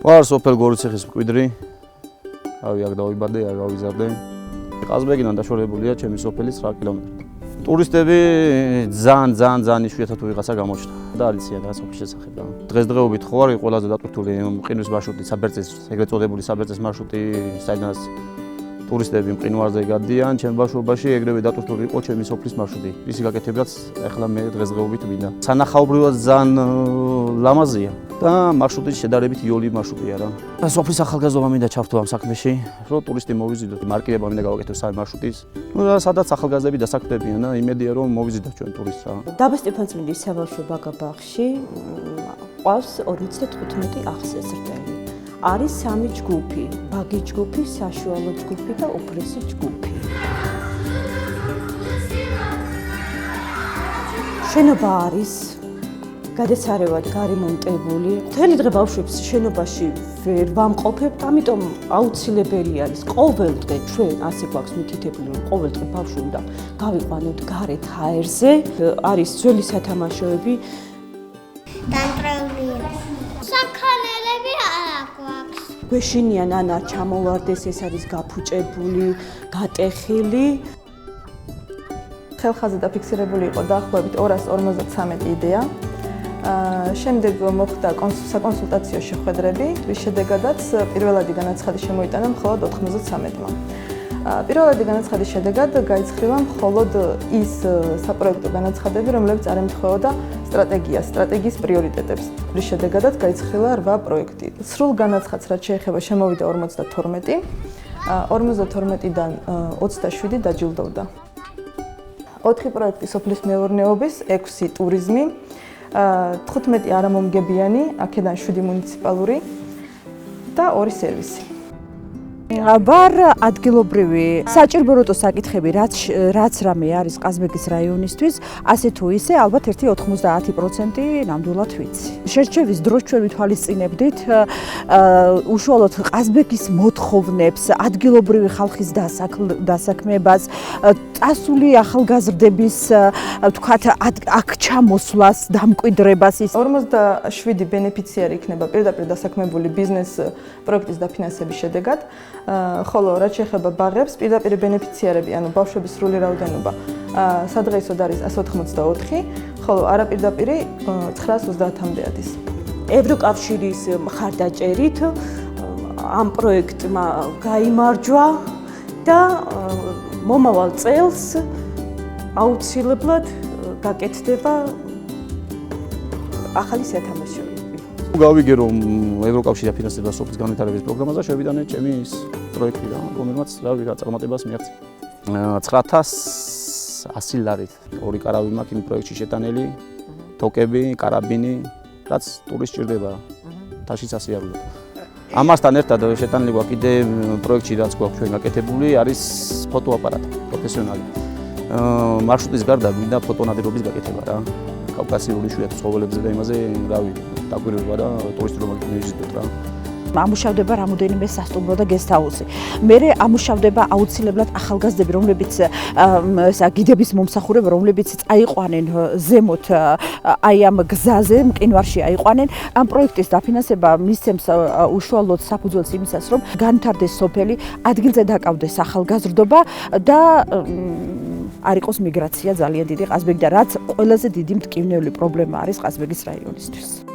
ვარ სოფელ გორიცეხის მკვიდრი. Ავი აქ დავიბადე, აქ გავიზარდე. ყაზბეგიდან დაშორებულია ჩემი სოფელი 9 კილომეტრი. ტურისტები ძალიან იშვიათად ვიღაცა გამოჩნდა და არიციან რა სოფლის შესახებ რა. დღესდღეობით ხო არის ყველაზე დატვირთული მყინვრის მარშრუტი, საბერძნეთის, ეგრეთ წოდებული საბერძნეთის მარშრუტი, საიდანაც ტურისტები მყინვარზე გადიან, ჩემ ბავშვობაში ეგრევე დატვირთული იყო ჩემი სოფლის მარშრუტი. ისი გაკეთებაც ახლა მე დღესდღეობით მინდა. სანახაობრივად ძალიან ლამაზია და მარშრუტი შედარებით იოლი მარშრუტია რა. სოფლის ახალგაზრდობა მინდა ჩართო ამ საქმეში, რომ ტურისტი მოვიზიდოთ, მარკირება მინდა გავაკეთო სამი მარშრუტის. და სადაც ახალგაზრდები დასაქმდებიან და იმედია რომ მოვიზიდოთ ჩვენ ტურისტს რა. დაბა სტეფანწმინდის საბავშვო ბაღში ყავს 55 ახსესრდელი. არის 3 ჯგუფი, ბაგი ჯგუფი, საშუალო ჯგუფი და უფროსი ჯგუფი. შენობა არის გადასარევად გარემონტებული. მთელი დღე ბავშვებს შენობაში ვერ ვამყოფებთ, ამიტომ აუცილებელი არის ყოველდღე ჩვენ ასე გვაქვს მითითებული, რომ ყოველდღე ბავშვი უნდა გავიყვანოთ გარეთ ჰაერზე. არის ძველი სათამაშოები. საქანელები არ გვაქვს. გვეშინიან ანა ჩამოვარდეს, ეს არის გაფუჭებული, გატეხილი. ხელხაზე დაფიქსირებული იყო დაახლოებით 253 იდეა. შემდეგ მოხდა საკონსულტაციო შეხვედრები, რის შედეგადაც პირველადი განაცხადი შემოიტანა მხოლოდ 93-მა. პირველადი განაცხადის შედეგად გაიცხილა მხოლოდ ის საპროექტო განაცხადები, რომლებიც არ ემთხვეოდა სტრატეგიის პრიორიტეტებს. რის შედეგადაც გაიცხილა 8 პროექტი. სრულ განაცხადს რაც შეეხება შემოვიდა 52, 52-დან 27 დაჯილდოვდა. 4 პროექტი სოფლის მეურნეობის, 6 ტურიზმი, 15 არამომგებიანი, აქედან 7 მუნიციპალური და 2 სერვისი. ვარ ადგილობრივი საჭიროებო საკითხები, რაც რამე არის ყაზბეგის რაიონისთვის, ასე თუ ისე ალბათ 90% ნამდვილად ვიცი. შერჩევის დროს ჩვენ ვითვალისწინებდით უშუალოდ ყაზბეგის მოთხოვნებს, ადგილობრივი ხალხის დასაქმებას, წასული ახალგაზრდების ვთქვათ აქ ჩამოსვლას, დამკვიდრებას. 47 ბენეფიციარი იქნება პირდაპირ დასაქმებული ბიზნეს პროექტის დაფინანსების შედეგად. ხოლო რაც შეეხება ბაღებს, პირდაპირ ბენეფიციარები, ანუ ბავშვების სრული რაოდენობა სადღეისოდ არის 184, ხოლო არაპირდაპირი 930-მდე ადის. ევროკავშირის მხარდაჭერით ამ პროექტმა გაიმარჯვა და მომავალ წელს აუცილებლად გაკეთდება ახალი სათამაშოები. გავიგე რომ ევროკავშირი აფინანსდება სოფლის განვითარების პროგრამას და შევიდანე ჩემი ის პროექტი რა, რომელმაც წარმატებას მიაღწია. 9100 ლარით 2 კარავი მაქვს იმ პროექტში შეტანილი, თოკები, კარაბინი, რაც ტურისტს ჭირდება. თაშიც ასიარულო. ამასთან ერთად შეტანილი გვაქვს კიდე პროექტში რაც გვაქვს ჩვენ გაკეთებული, არის ფოტოაპარატი პროფესიონალი. მარშრუტის გარდა მინდა ფოტონადირობის გაკეთება რა. კავკასიური შვიათ ცხოველებზე და იმაზე რავი დაკვირვება და ტურისტი რომ მივიზიდოთ რა. ამუშავდება რამოდენიმე სასტუმრო და გესტჰაუსი. მერე ამუშავდება აუცილებლად ახალგაზრდები, რომლებიც გიდების მომსახურება, რომლებიც წაიყვანენ ზემოთ აი ამ გზაზე, მყინვარში აიყვანენ. ამ პროექტის დაფინანსება მისცემს უშუალოდ საფუძველს იმისას, რომ განვითარდეს სოფელი, ადგილზე დაკავდეს ახალგაზრდობა და არ იყოს მიგრაცია ძალიან დიდი ყაზბეგიდან, რაც ყველაზე დიდი მტკივნეული პრობლემა არის ყაზბეგის რაიონისთვის.